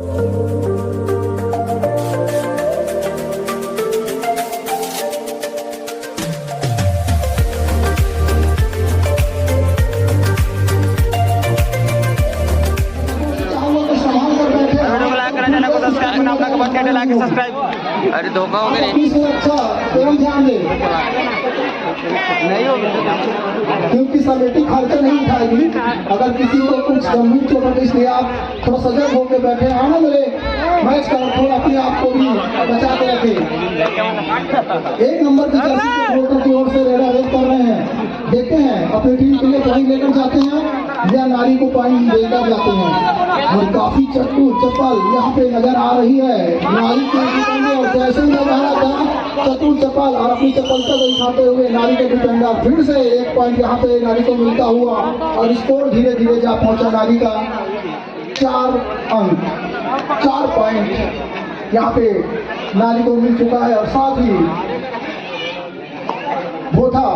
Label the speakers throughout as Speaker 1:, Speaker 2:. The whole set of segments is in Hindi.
Speaker 1: अरे धोखा हो गया
Speaker 2: क्योंकि समिति खर्चा नहीं उठाएगी। अगर किसी को कुछ गंभीर चोट है इसलिए आप थोड़ा सजग होकर बैठे, आनंद ले मैच का, थोड़ा अपने आप को भी बचा के रखे। 1 नंबर की जर्सी की ओर से रेडा रेड कर रहे हैं। देखते हैं अपनी टीम के लिए पॉइंट लेकर जाते हैं या नारी को पॉइंट देकर जाते हैं। और काफी चप्पल यहाँ पे नजर आ रही है नारी के, और जैसे ही नजर आ रहा था चप्पल और अपनी चप्पलता को दिखाते हुए नारी के डिफेंडर फिर से 1 पॉइंट यहाँ पे नारी को मिलता हुआ, और स्कोर धीरे धीरे जा पहुंचा नारी का 4 अंक, 4 पॉइंट यहाँ पे नारी को मिल चुका है। और साथ ही भोथा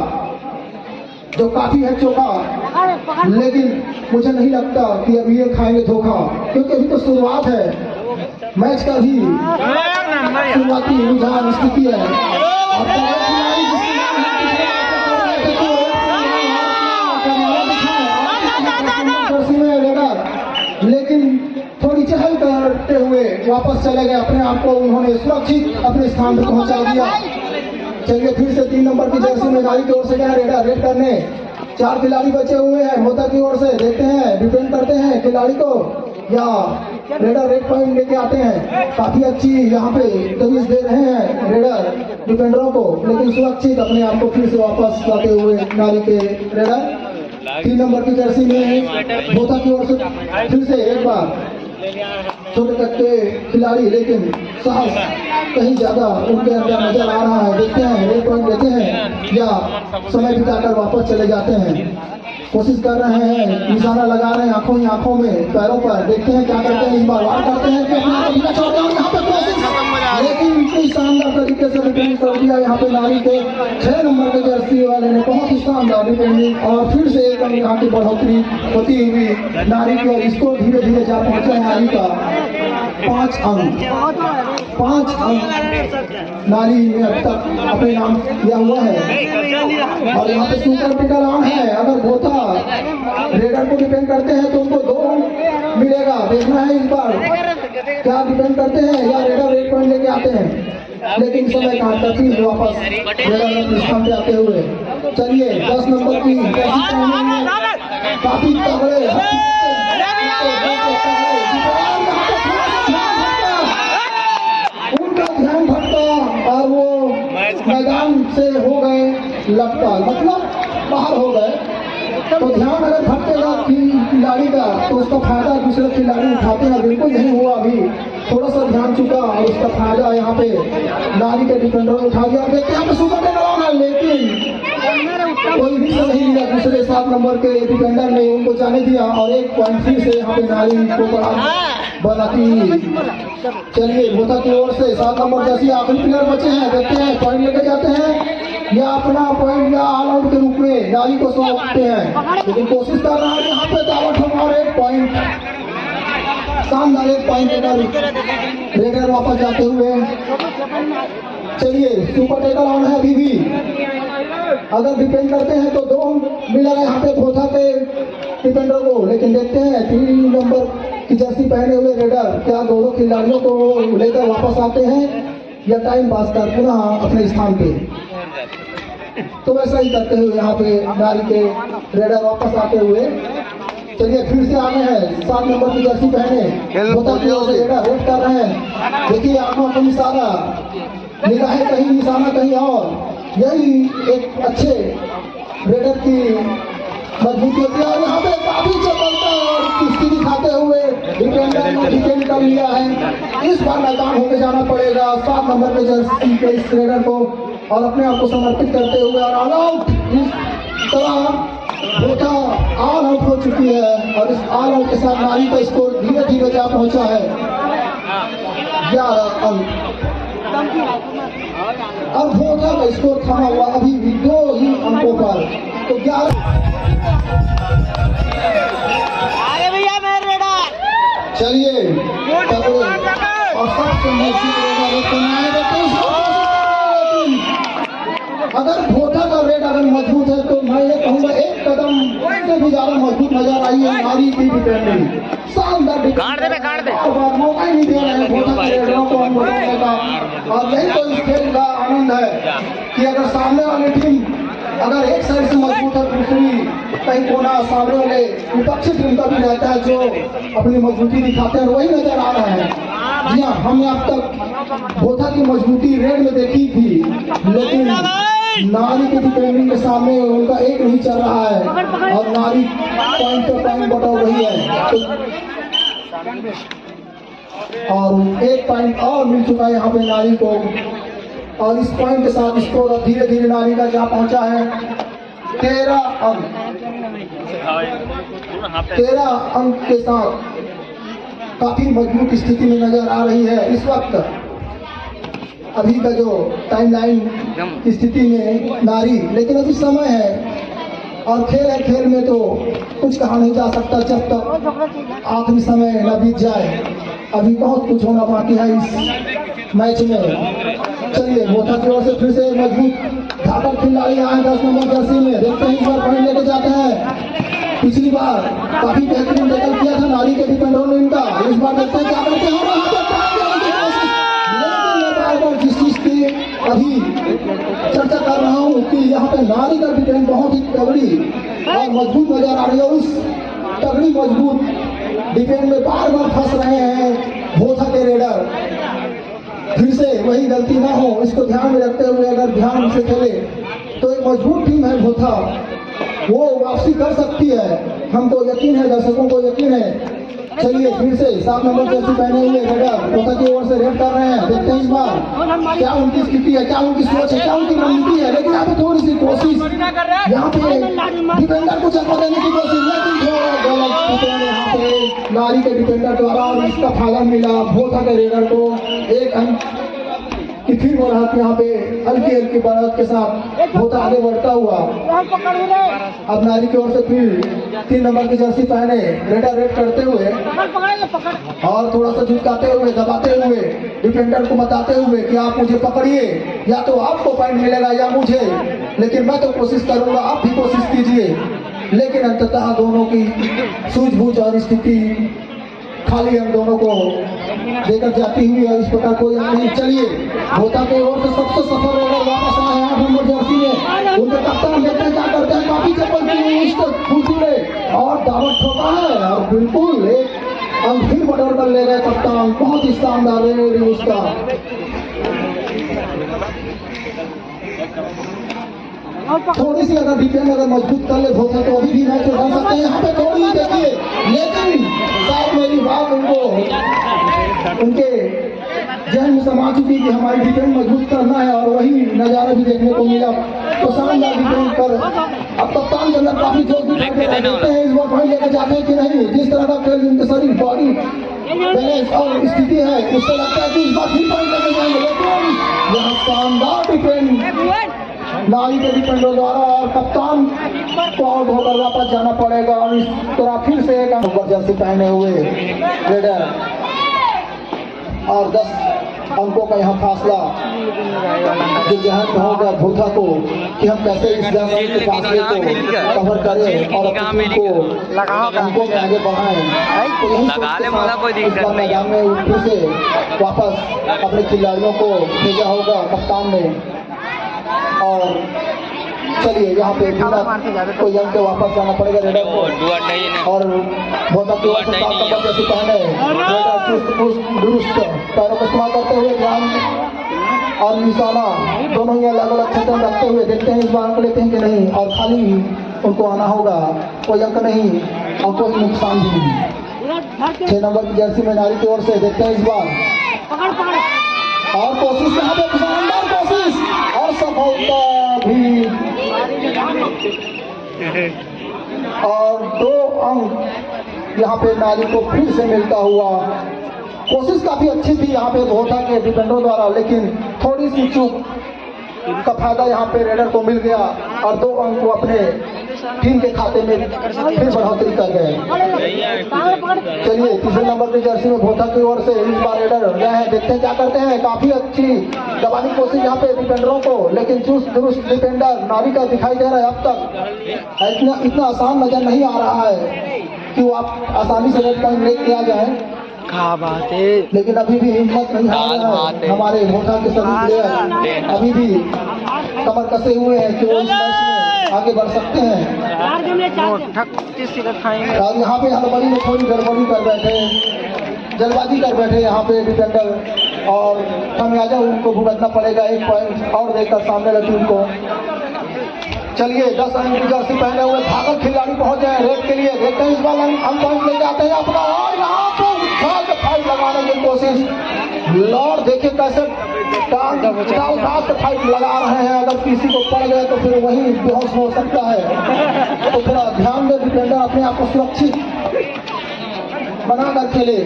Speaker 2: जो काफी है चौका, लेकिन मुझे नहीं लगता कि अभी ये खाएंगे धोखा, क्योंकि अभी तो शुरुआत है मैच का, भी शुरुआती रुझान स्थिति है। लेकिन थोड़ी चहल करते हुए वापस चले गए, अपने आप को उन्होंने सुरक्षित अपने स्थान पर पहुंचा दिया। चलिए फिर से 3 नंबर की जर्सी में नारी की ओर से गया रेडा रेड करने। 4 खिलाड़ी बचे हुए हैं मोता की ओर से, देखते हैं डिफेंड करते हैं खिलाड़ी को या रेडर रेड पॉइंट लेके आते हैं। काफी अच्छी यहाँ पे तवीज दे रहे हैं रेडर डिफेंडरों को, लेकिन सुरक्षित अपने आप को फिर से वापस लाते हुए नारी के रेडर 3 नंबर की जर्सी में मोता की ओर से फिर से एक बार छोटे कट्टे खिलाड़ी, लेकिन साहस कहीं ज्यादा उनके अंदर नजर आ रहा है। देखते हैं रेड पॉइंट लेते हैं या समय बिताकर वापस चले जाते हैं। कोशिश कर रहे हैं, निशाना लगा रहे हैं आंखों में, पैरों पर। देखते हैं क्या करते हैं, इस बार वार करते हैं कि अपना यहाँ पे कोशिश, लेकिन इतनी शानदार तरीके से डिफेंड कर दिया यहाँ पे नारी के 6 नंबर के जर्सी वाले ने, बहुत ही शानदार डिफेंडिंग। और फिर से एक यहाँ की बढ़ोतरी होती हुई नारी की, और इसको धीरे धीरे जा पहुंचा है नारी का 5 अंक। 5 अंक नारी ने अब तक अपने नाम किया हुआ है। और यहाँ पे सुपर पिकर ऑन है, अगर भोथा रेडर को डिफेंड करते हैं तो उनको 2 अंक मिलेगा। देखना है इस बार क्या डिफेंड करते हैं या रेडर रेड पॉइंट लेके आते हैं, लेकिन समय काटता थी वापस रेडर स्थान पे आते हुए। चलिए 10 नंबर की काफी तगड़े उनका ध्यान भटका और वो मैदान से हो गए लपटा, मतलब बाहर हो गए। तो ध्यान अगर भटकेगा खिलाड़ी का तो उसका फायदा दूसरे खिलाड़ी उठाते हैं, बिल्कुल नहीं हुआ। अभी थोड़ा सा ध्यान चुका और उसका फायदा यहाँ पे नारी के डिफेंडर ने उठा दिया। देखते हैं सुपर टेकर है, लेकिन कोई भी नहीं लिया। दूसरे 7 नंबर के डिफेंडर ने उनको जाने दिया और 1 पॉइंट फिर से यहाँ पे नारी को बनाती। चलिए भोथा की ओर से 7 नंबर जैसे आखिरी प्लेयर बचे हैं, देखते हैं पॉइंट लेके जाते हैं या अपना पॉइंट या ऑल आउट के रूप में नारी को सौंपते हैं। लेकिन कोशिश कर रहा है यहाँ पे दावत हमारे 1 पॉइंट, शानदार 1 पॉइंट रेडर वापस जाते हुए। चलिए सुपर टेकर ऑन है अभी भी, अगर डिफेंड करते हैं तो 2 मिलेगा यहाँ पे भोथा के डिफेंडर को। लेकिन देखते हैं 3 नंबर की जर्सी पहने हुए रेडर क्या दोनों खिलाड़ियों को लेकर वापस आते हैं या टाइम पास कर पुनः अपने स्थान पे। तो वैसा ही करते हुए यहाँ पे नारी के रेडर वापस आते हुए। चलिए फिर से आने हैं 7 नंबर की जर्सी पहने भोथा की ओर से रेडर रेड कर रहे हैं। देखिए आंखों का इशारा, निगाहें कहीं निशाना कहीं और, यही एक अच्छे रेडर की मजबूती होती है। और यहाँ पे काफी चपलता और कुश्ती दिखाते हुए डिफेंडर ने डिफेंड कर लिया है। इस बार मैदान होकर जाना पड़ेगा 7 नंबर के जर्सी के इस रेडर को और अपने आप को समर्पित करते हुए। और ऑल आउट इस तरह भोथा ऑल आउट हो चुकी है और इस ऑल आउट के साथ नारी का स्कोर धीरे धीरे जा पहुंचा है 11 अंक। अब भोथा का स्कोर थमा हुआ अभी भी 2 ही अंकों पर, तो 11। चलिए और सबसे मजबूत रेडर एक बनाए देते हैं। अगर भोथा का रेड अगर मजबूत है तो मैं ये कहूँगा एक कदम से भी ज्यादा मजबूत नजर आई है नारी की डिफेंडिंग। शानदार और मौका ही नहीं दे रहे हैं भोथा के रेडरों को हम बोलने का। और यही तो इस खेल का आनंद है कि अगर सामने वाली टीम अगर एक साइड से मजबूत है, दूसरी कहीं कोना सामने वाले विपक्षी टीम का भी रहता है जो अपनी मजबूती दिखाते हैं, वही नजर आ रहा है। जी हाँ, हमने अब तक भोथा की मजबूती रेड में देखी थी, लेकिन नारी के डिफेंडिंग के सामने उनका एक नहीं चल रहा है और नारी पॉइंट पर पॉइंट बटा रही है। और एक पॉइंट और मिल चुका है यहाँ पे नारी को, और इस पॉइंट के साथ स्कोर धीरे धीरे नारी का जहाँ पहुंचा है 13 अंक। 13 अंक के साथ काफी मजबूत स्थिति में नजर आ रही है इस वक्त। अभी का जो टाइमलाइन की स्थिति में नारी, लेकिन अभी समय है और खेल है, खेल में तो कुछ कहा नहीं जा सकता जब तक आखिरी समय न बीत जाए। अभी बहुत कुछ होना बाकी है इस मैच में। चलिए भोथा की ओर से फिर से मजबूत धाकड़ खिलाड़ी आए 10 नंबर जर्सी में, देखते हैं इस बार पॉइंट लेके जाते हैं। पिछली बार काफी बेहतरीन टैकल किया था नारी के डिफेंडरों ने इनका, इस बार देखते हैं क्या करते हैं। जिस चीज की अभी चर्चा कर रहा हूँ कि यहाँ पे नारी का डिफेंस बहुत ही तगड़ी और मजबूत नजर आ रही है। उस तगड़ी मजबूत डिफेंस में बार बार फंस रहे हैं भोथा के रेडर। फिर से वही गलती ना हो, इसको ध्यान में रखते हुए अगर ध्यान से खेले तो एक मजबूत टीम है भोथा, वो वापसी कर सकती है, हमको यकीन है, दर्शकों को यकीन है। चलिए फिर से 7 नंबर जर्सी पहने हुए रेडर भोथा की ओर से रेड कर रहे हैं, देखते हैं इस बार क्या उनकी स्थिति है, क्या उनकी सोच है, क्या उनकी रणनीति है। लेकिन यहाँ पे थोड़ी सी कोशिश, यहाँ पे डिफेंडर को चक्कर देने की कोशिश, लेकिन थोड़ा गलत डिफेंड यहाँ पे नारी के डिफेंडर द्वारा, और इसका फायदा मिला भोथा के रेडर को। एक अंक की फिर बढ़त यहाँ पे हल्की हल्की बढ़त के साथ भोथा आगे बढ़ता हुआ। अब नारी की ओर से फिर 3 नंबर की जर्सी पहने रेडर रेड करते हुए और थोड़ा सा झुकाते हुए, दबाते हुए, डिफेंडर को बताते हुए कि आप मुझे पकड़िए, या तो आपको पॉइंट मिलेगा या मुझे, लेकिन मैं तो कोशिश करूंगा, आप भी कोशिश कीजिए। लेकिन अंततः दोनों की सूझबूझ और स्थिति खाली हम दोनों को देकर जाती हुई है, इस प्रकार कोई नहीं। चलिए भोथा की ओर से सबसे सफल रेडर वापस आए हैं 8 नंबर जर्सी में, उनके कप्तान देखते हैं क्या करते हैं, काफी चप्पल फूले और दावत ठोका है और बिल्कुल एक अंक फिर बटोर कर ले गए कप्तान। बहुत ही शानदार रेड उसका। थोड़ी सी अगर डिफेंस अगर मजबूत कर ले भोथा तो अभी भी मैच उठा सकते हैं। यहाँ पे थोड़ी देखिए, लेकिन शायद मेरी बात उनके जहन में समा चुकी कि हमारी डिफेंस मजबूत करना है, और वही नजारा भी देखने को मिला। तो शानदार डिफेंस कर अब कप्तान के अंदर काफी जोश भी देखते हैं, इस बार पॉइंट लेकर जाते हैं कि नहीं। जिस तरह का खेल उनके शरीर, बॉडी बैलेंस और स्थिति है, उससे लगता है कि इस बार फिर पॉइंट लेकर जाएंगे। लेकिन यहाँ शानदार डिफेंस नारी के डिफेंडर द्वारा, और कप्तान को आउट होकर वापस जाना पड़ेगा। और इस तरह फिर से एक नंबर जर्सी पहने हुए रेडर और 10 अंकों का यहाँ फासला जो जहन में होगा भोथा को कि हम कैसे इस 10 अंक के फासले को कवर करें और अपनी टीम को अंकों में आगे बढ़ाएं। तो यही मैदान में फिर से वापस अपने खिलाड़ियों को भेजा होगा कप्तान ने। और चलिए यहाँ पे बिना कोई अंक के वापस जाना पड़ेगा रेडर को, और भोथा की ओर से 7 नंबर जर्सी पहने रेडर दुरुस्त पैरों का इस्तेमाल करते हुए ध्यान और निशाना दोनों ही अलग अलग क्षेत्र में रखते हुए देखते हैं इस बार अंक लेते हैं कि नहीं, और खाली उनको आना होगा, कोई अंक नहीं और कोई नुकसान भी नहीं। 6 नंबर की जर्सी में नारी की ओर से देखते हैं इस बार, और कोशिश यहाँ पे शानदार कोशिश और सफलता भी, और 2 अंक यहाँ पे नारी को फिर से मिलता हुआ। कोशिश काफी अच्छी थी यहाँ पे भोथा के डिफेंडरों द्वारा, लेकिन थोड़ी सी चूक का फायदा यहाँ पे रेडर को मिल गया और 2 अंक को अपने टीम के खाते में फिर बढ़ोतरी कर गए। चलिए तीसरे नंबर की जर्सी में भोथा की ओर से इस बार रेडर गए हैं, देखते हैं क्या करते हैं। काफी अच्छी दबाने की कोशिश यहाँ पे डिफेंडरों को, लेकिन चुस्त दुरुस्त डिफेंडर नारी का दिखाई दे रहा है। अब तक इतना आसान नजर नहीं आ रहा है कि वो आप आसानी से रेड पॉइंट ले किया जाए,
Speaker 1: बात है।
Speaker 2: लेकिन अभी भी हिम्मत नहीं हार रहा है हमारे भोथा के सभी प्लेयर, अभी भी कमर कसे हुए हैं कि वो इस मैच में आगे बढ़ सकते हैं। और यहाँ पे हड़बड़ी में थोड़ी गड़बड़ी कर बैठे, जल्दबाजी कर बैठे यहाँ पे डिफेंडर, और खामियाजा उनको भुगतना पड़ेगा। 1 पॉइंट और देकर सामने वाली टीम को। चलिए 10 रन की जर्सी पहने हुए भागल खिलाड़ी पहुंच जाए रेड के लिए, देखते हैं इस बार हम पॉइंट ले जाते हैं अपना। और यहाँ पे उछाल के फाइट लगाने की कोशिश, लॉर्ड देखिए कैसे उठा के फाइट लगा रहे हैं। अगर किसी को पड़ गए तो फिर वही बेहोश हो सकता है, तो थोड़ा ध्यान दे डिफेंडर, अपने आप को सुरक्षित बनाकर खेले।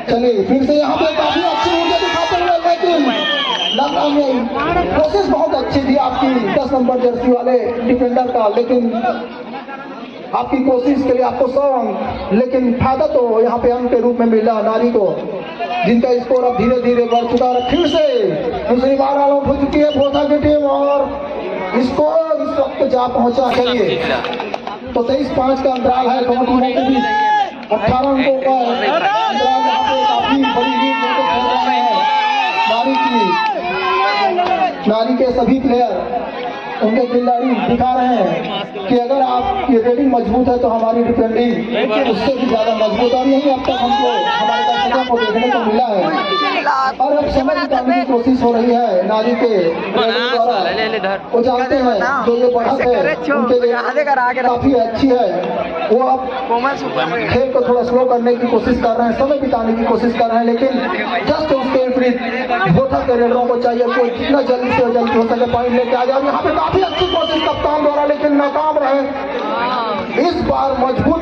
Speaker 2: चलिए फिर से यहाँ पे काफी अच्छी ऊर्जा दिखाते हुए, लेकिन कोशिश बहुत अच्छी थी आपकी 10 नंबर जर्सी वाले डिफेंडर का, लेकिन आपकी कोशिश के लिए आपको 100 अंक, लेकिन फायदा तो यहाँ पे अंक के रूप में मिला नारी को, जिनका स्कोर अब धीरे धीरे बढ़ चुका है। फिर से दूसरी बार आउट हो चुकी है भोथा की टीम, और स्कोर इस वक्त जा पहुंचा। चलिए तो 23-5 का अंतराल है दोनों टीमों के बीच, 18 अंकों का अंतराल यहाँ पे काफी बड़ी लीड लेकर खेल रहे हैं नारी के सभी प्लेयर। उनके खिलाड़ी दिखा रहे हैं कि अगर आपकी रेटिंग मजबूत है तो हमारी डिफेंडिंग उससे भी ज्यादा मजबूत, और यही अब तक हमको हमारे दर्शकों को देखने को मिला है। और अब समय निकालने की कोशिश हो रही है नारी के द्वारा। वो जानते हैं जो ये बढ़त है उनके लिए काफी अच्छी है, वो अब खेल को थोड़ा स्लो करने की कोशिश कर रहे हैं, समय बिताने की कोशिश कर रहे हैं, लेकिन जस्ट उसके विपरीत भोथा के रेडरों को चाहिए कोई जितना जल्दी से जल्दी हो सके पॉइंट लेके आ जाए। यहाँ पे काफी अच्छी कोशिश कप्तान द्वारा, लेकिन नाकाम रहे। इस बार मजबूत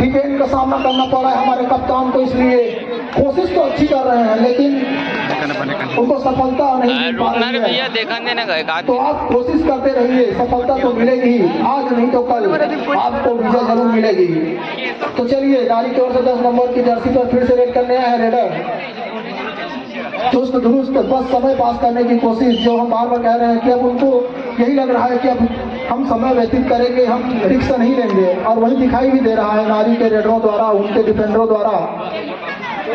Speaker 2: डिफेंस का सामना करना पड़ा है हमारे कप्तान को, इसलिए कोशिश तो अच्छी कर रहे हैं लेकिन उनको सफलता नहीं मिल पा रही है। तो आप कोशिश करते रहिए, सफलता तो मिलेगी, आज नहीं तो कल आपको विजय जरूर मिलेगी। तो चलिए नारी की ओर से 10 नंबर की जर्सी पर फिर से रेड करने आए हैं रेडर, चुस्त दुरुस्त बस समय पास करने की कोशिश। जो हम बार बार कह रहे हैं कि अब उनको यही लग रहा है कि अब हम समय व्यतीत करेंगे, हम रिक्शा नहीं लेंगे, और वही दिखाई भी दे रहा है नारी के रेडरों द्वारा, उनके डिफेंडरों द्वारा।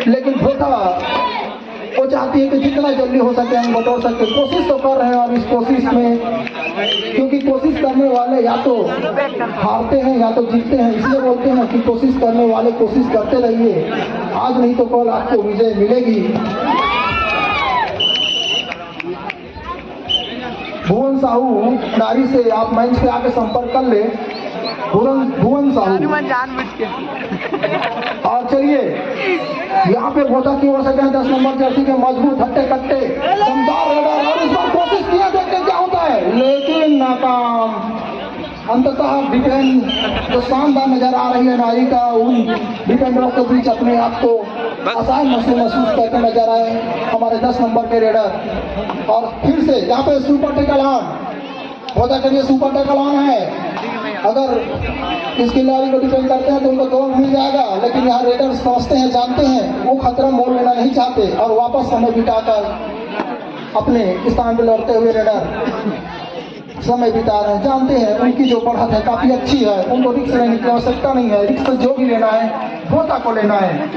Speaker 2: लेकिन भोथा वो चाहती है कि जितना जल्दी हो सके हम बटोर सकते, कोशिश तो कर रहे हैं। और इस कोशिश में क्योंकि कोशिश करने वाले या तो हारते हैं या तो जीतते हैं, इसलिए बोलते हैं कि कोशिश करने वाले कोशिश करते रहिए, आज नहीं तो कल आपको विजय मिलेगी। भुवन साहू नारी से आप मंच पे आके संपर्क कर ले, भुवन साहू। और चलिए यहाँ पे भोथा की ओर से 10 नंबर जर्सी के मजबूत हट्टे कट्टे दमदार रेडर, और इस बार कोशिश किया, देखते क्या होता है, लेकिन नाकाम। अंततः डिफेंस जो शानदार नजर आ रही है नारी का, उन डिफेंडरों के बीच अपने आप को आसान महसूस करके नजर आए हमारे 10 नंबर के रेडर। और फिर से यहाँ पे सुपर टेकल ऑन भोथा के लिए सुपर टेकल ऑन है। अगर इस खिलाड़ी को डिफेंड करते हैं तो उनको 2 मिल जाएगा, लेकिन यहाँ रेडर समझते हैं, जानते हैं, वो खतरा मोल लेना नहीं चाहते और वापस समय बिताकर अपने स्थान पर लौटते हुए रेडर समय बिता रहे हैं। जानते हैं उनकी जो बढ़त है काफी अच्छी है, उनको रिक्स लेने की आवश्यकता नहीं है, रिक्स जो भी लेना है भोथा को लेना है,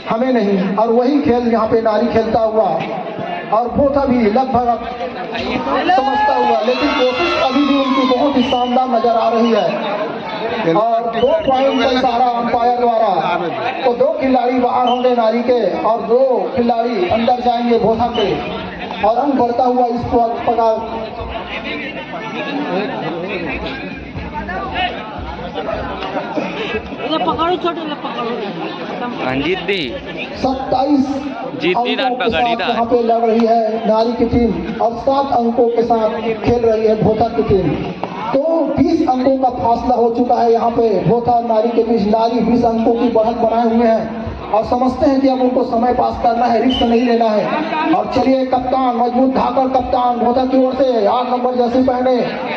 Speaker 2: हमें नहीं। और वही खेल यहाँ पे नारी खेलता हुआ, और भोथा भी लगभग समझता हुआ, लेकिन कोशिश अभी भी उनकी बहुत ही शानदार नजर आ रही है। और 2 पॉइंट का इशारा अंपायर द्वारा, तो 2 खिलाड़ी बाहर होंगे नारी के और 2 खिलाड़ी अंदर जाएंगे भोथा के, और अंक बढ़ता हुआ इस प्रकार
Speaker 1: जीत दी
Speaker 2: 27 अंकों के साथ यहाँ पे लड़ रही है नारी की टीम, और 7 अंकों के साथ खेल रही है भोथा की टीम। तो 20 अंकों का फासला हो चुका है यहाँ पे भोथा और नारी के बीच। नारी 20 अंकों की बढ़त बनाए हुए हैं और समझते हैं कि अब उनको समय पास करना है, रिस्क नहीं लेना है। और चलिए कप्तान मजबूत धाकड़ कप्तान भोथा की ओर से 8 नंबर जर्सी पहने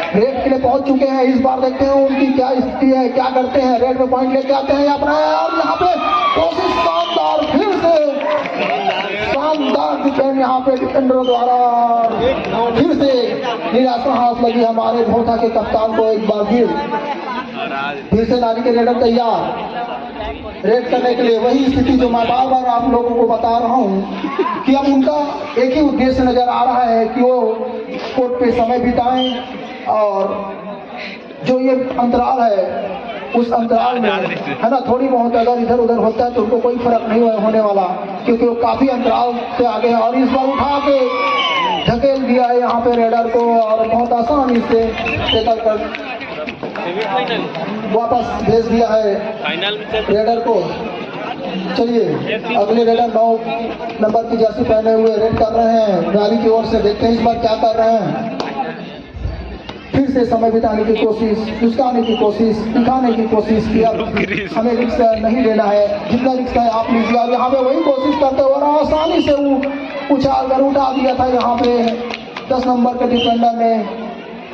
Speaker 2: रेड के लिए पहुंच चुके हैं। इस बार देखते हैं उनकी क्या स्थिति है, क्या करते हैं। रेड पे पॉइंट लेके आते हैं अपना, और यहाँ पे कोशिश शानदार, फिर से शानदार डिफेंड यहाँ पे डिफेंडरों द्वारा, फिर से निराशा हाथ लगी हमारे भोथा के कप्तान को। एक बार फिर से नारी के रेडर तैयार रेड करने के लिए। वही स्थिति जो मैं बार बार आप लोगों को बता रहा हूँ कि अब उनका एक ही उद्देश्य नजर आ रहा है कि वो कोर्ट पे समय बिताएं, और जो ये अंतराल है उस अंतराल में है ना, थोड़ी बहुत अगर इधर उधर होता है तो उनको कोई फर्क नहीं होने वाला, क्योंकि वो काफी अंतराल से आगे है। और इस बार उठा के धकेल दिया है यहाँ पे रेडर को, और बहुत आसानी से टेकल कर वापस भेज दिया है रेडर को। चलिए अगले रेडर 9 नंबर की जर्सी पहने हुए रेड कर रहे हैं नारी की ओर से। देखते हैं इस बार क्या कर रहे हैं। फिर से समय बिताने की कोशिश, चुसकाने की कोशिश, दिखाने की कोशिश की अब हमें रिक्स नहीं लेना है, जितना रिक्स है आप लीजिए। और यहाँ पे वही कोशिश करते हुए आसानी से वो उछाल कर उठा दिया था यहाँ पे 10 नंबर के डिफेंडर ने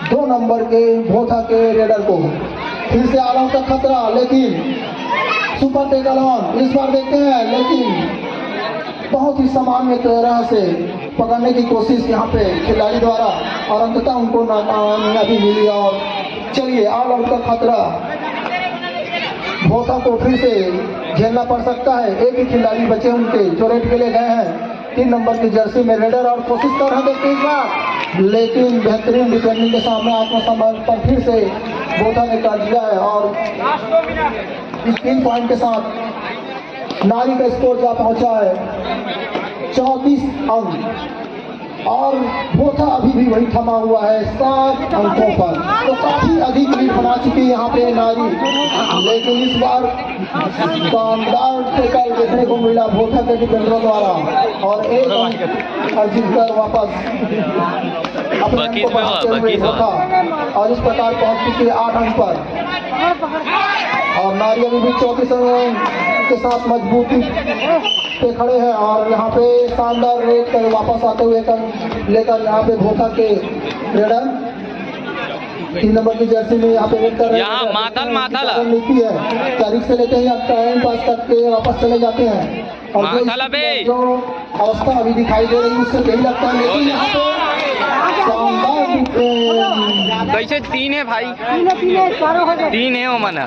Speaker 2: 2 नंबर के भोथा के रेडर को। फिर से आलम का खतरा, लेकिन सुपर टेकल ऑन इस बार देखते हैं, लेकिन बहुत ही सामान्य तरह से पकड़ने की कोशिश यहाँ पे खिलाड़ी द्वारा, और अंततः उनको नाकामयाबी मिली। और चलिए ऑल आउट का खतरा भोथा को फिर से झेलना पड़ सकता है। एक ही खिलाड़ी बचे उनके जो रेड के लिए गए हैं 3 नंबर की जर्सी में रेडर, और कोशिश कर रहे थे इस बार, लेकिन बेहतरीन डिफेंडिंग के सामने आत्मसमर्पण फिर से भोथा ने कर दिया है। और इस 3 पॉइंट के साथ नारी का स्कोर जा पहुंचा है 34 अंक, और भोथा अभी भी वही थमा हुआ है 7 अंकों पर। तो काफी अधिक लीड बना चुकी है यहाँ पे नारी, लेकिन इस बार शानदार टेकल देखने को मिला भोथा के डिफेंडरों द्वारा, और 1 अंक अर्जित कर वापस अपने अंक को बढ़ाते हुए भोथा, और इस प्रकार पहुंच चुकी है 8 अंक पर। और नारी अभी भी 34 अंक के साथ मजबूती पे खड़े हैं, और यहाँ पे शानदार रेड कर वापस आते हुए लेकर यहाँ पे भोथा के रेडर 3 नंबर की जर्सी में यहाँ पे रेड कर रहे हैं। माथल नीति है, तारीख से लेते हैं टाइम पास करके वापस चले जाते हैं, और जो अवस्था अभी दिखाई दे रही है उससे यही लगता है। लेकिन यहाँ पे शानदार
Speaker 1: कैसे 3 है भाई, 3 है वो मना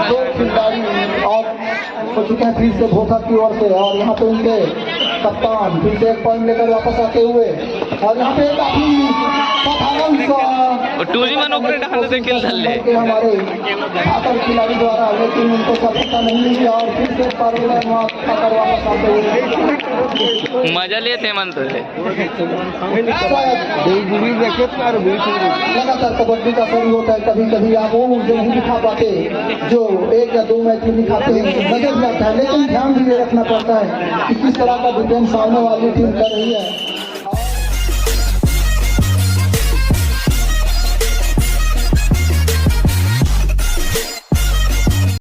Speaker 2: 2 खिलाड़ी और हो चुके हैं फिर से भोथा की ओर से, और यहाँ पे उनके कप्तान फिर से 1 पॉइंट लेकर वापस आते हुए, और यहाँ पे काफी साधारण हमारे आकर खिलाड़ी द्वारा, लेकिन उनको सफलता नहीं मिली, और फिर से वापस आते हुए
Speaker 1: मजा लेते मन तो
Speaker 2: लगातार कबड्डी का शरीर होता है। कभी कभी आप वो जो नहीं दिखा पाते, जो 1 या 2 मैच में दिखाते हैं, नजर जाता है, लेकिन ध्यान भी रखना पड़ता है कि किस तरह का डिफेंस सामने वाली टीम कर रही है।